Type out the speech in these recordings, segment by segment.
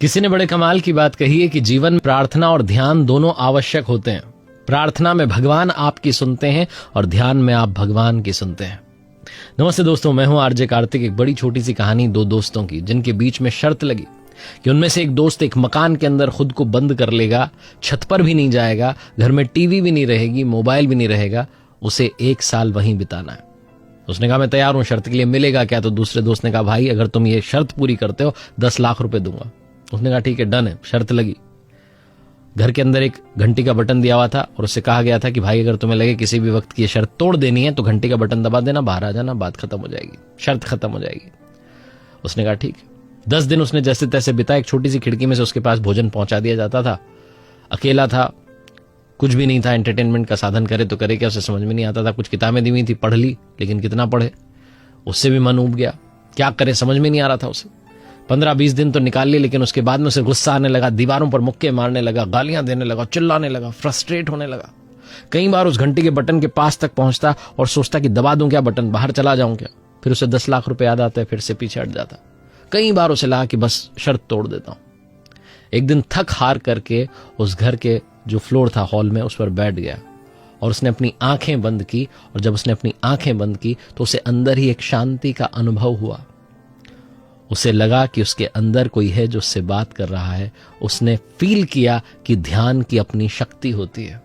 किसी ने बड़े कमाल की बात कही है कि जीवन में प्रार्थना और ध्यान दोनों आवश्यक होते हैं। प्रार्थना में भगवान आपकी सुनते हैं और ध्यान में आप भगवान की सुनते हैं। नमस्ते दोस्तों, मैं हूं आरजे कार्तिक। एक बड़ी छोटी सी कहानी दो दोस्तों की, जिनके बीच में शर्त लगी कि उनमें से एक दोस्त एक मकान के अंदर खुद को बंद कर लेगा, छत पर भी नहीं जाएगा, घर में टीवी भी नहीं रहेगी, मोबाइल भी नहीं रहेगा, उसे 1 साल वहीं बिताना है। उसने कहा मैं तैयार हूं, शर्त के लिए मिलेगा क्या? तो दूसरे दोस्त ने कहा भाई अगर तुम ये शर्त पूरी करते हो 10 लाख रुपए दूंगा। उसने कहा ठीक है, डन है। शर्त लगी। घर के अंदर एक घंटी का बटन दिया हुआ था और उससे कहा गया था कि भाई अगर तुम्हें लगे किसी भी वक्त की ये शर्त तोड़ देनी है तो घंटी का बटन दबा देना, बाहर आ जाना, बात खत्म हो जाएगी, शर्त खत्म हो जाएगी। उसने कहा ठीक है। 10 दिन उसने जैसे तैसे बिताए। एक छोटी सी खिड़की में से उसके पास भोजन पहुंचा दिया जाता था। अकेला था, कुछ भी नहीं था, एंटरटेनमेंट का साधन करे तो करे क्या, उसे समझ में नहीं आता था। कुछ किताबें दी हुई थी, पढ़ ली, लेकिन कितना पढ़े, उससे भी मन उब गया। क्या करे समझ में नहीं आ रहा था उसे। 15-20 दिन तो निकाल लिए, लेकिन उसके बाद में उसे गुस्सा आने लगा, दीवारों पर मुक्के मारने लगा, गालियां देने लगा, चिल्लाने लगा, फ्रस्ट्रेट होने लगा। कई बार उस घंटी के बटन के पास तक पहुंचता और सोचता कि दबा दूं क्या बटन, बाहर चला जाऊं क्या। फिर उसे 10 लाख रुपए याद आते, फिर से पीछे हट जाता। कई बार उसे लगा कि बस शर्त तोड़ देता हूं। एक दिन थक हार करके उस घर के जो फ्लोर था हॉल में, उस पर बैठ गया और उसने अपनी आंखें बंद की। और जब उसने अपनी आंखें बंद की तो उसे अंदर ही एक शांति का अनुभव हुआ। उसे लगा कि उसके अंदर कोई है जो उससे बात कर रहा है। उसने फील किया कि ध्यान की अपनी शक्ति होती है।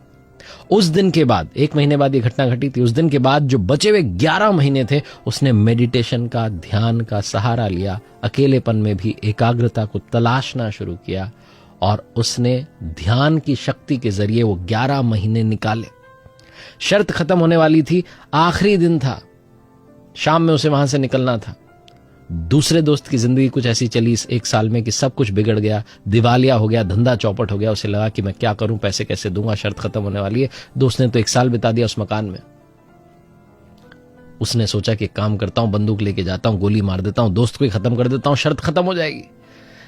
उस दिन के बाद, 1 महीने बाद ये घटना घटी थी, उस दिन के बाद जो बचे हुए 11 महीने थे उसने मेडिटेशन का, ध्यान का सहारा लिया। अकेलेपन में भी एकाग्रता को तलाशना शुरू किया और उसने ध्यान की शक्ति के जरिए वो 11 महीने निकाले। शर्त खत्म होने वाली थी, आखिरी दिन था, शाम में उसे वहां से निकलना था। दूसरे दोस्त की जिंदगी कुछ ऐसी चली इस 1 साल में कि सब कुछ बिगड़ गया, दिवालिया हो गया, धंधा चौपट हो गया। उसे लगा कि मैं क्या करूं, पैसे कैसे दूंगा, शर्त खत्म होने वाली है। दोस्त ने तो 1 साल बिता दिया उस मकान में। उसने सोचा कि एक काम करता हूं, बंदूक लेके जाता हूं, गोली मार देता हूं, दोस्त को ही खत्म कर देता हूं, शर्त खत्म हो जाएगी।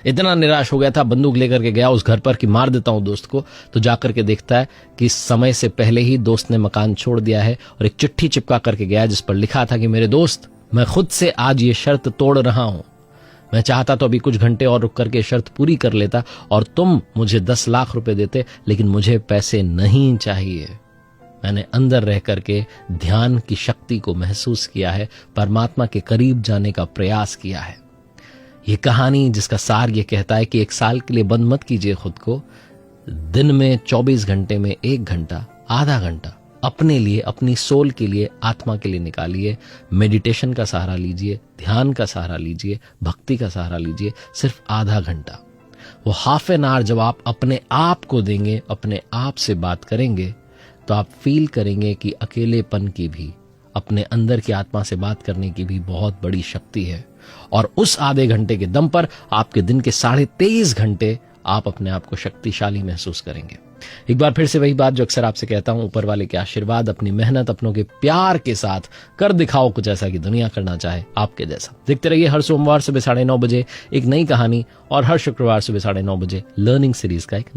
इतना निराश हो गया था, बंदूक लेकर के गया उस घर पर कि मार देता हूं दोस्त को। तो जाकर के देखता है कि समय से पहले ही दोस्त ने मकान छोड़ दिया है और एक चिट्ठी चिपका करके गया जिस पर लिखा था कि मेरे दोस्त, मैं खुद से आज ये शर्त तोड़ रहा हूं। मैं चाहता तो अभी कुछ घंटे और रुक करके शर्त पूरी कर लेता और तुम मुझे 10 लाख रुपए देते, लेकिन मुझे पैसे नहीं चाहिए। मैंने अंदर रह करके ध्यान की शक्ति को महसूस किया है, परमात्मा के करीब जाने का प्रयास किया है। ये कहानी जिसका सार ये कहता है कि 1 साल के लिए बंद मत कीजिए खुद को। दिन में 24 घंटे में 1 घंटा, आधा घंटा अपने लिए, अपनी सोल के लिए, आत्मा के लिए निकालिए। मेडिटेशन का सहारा लीजिए, ध्यान का सहारा लीजिए, भक्ति का सहारा लीजिए। सिर्फ आधा घंटा, वो हाफ एन आवर जब आप अपने आप को देंगे, अपने आप से बात करेंगे, तो आप फील करेंगे कि अकेलेपन की भी, अपने अंदर की आत्मा से बात करने की भी बहुत बड़ी शक्ति है। और उस आधे घंटे के दम पर आपके दिन के 23.5 घंटे आप अपने आप को शक्तिशाली महसूस करेंगे। एक बार फिर से वही बात जो अक्सर आपसे कहता हूं, ऊपर वाले के आशीर्वाद, अपनी मेहनत, अपनों के प्यार के साथ कर दिखाओ कुछ ऐसा कि दुनिया करना चाहे आपके जैसा। देखते रहिए हर सोमवार सुबह 9:30 बजे एक नई कहानी और हर शुक्रवार सुबह 9:30 बजे लर्निंग सीरीज का एक नया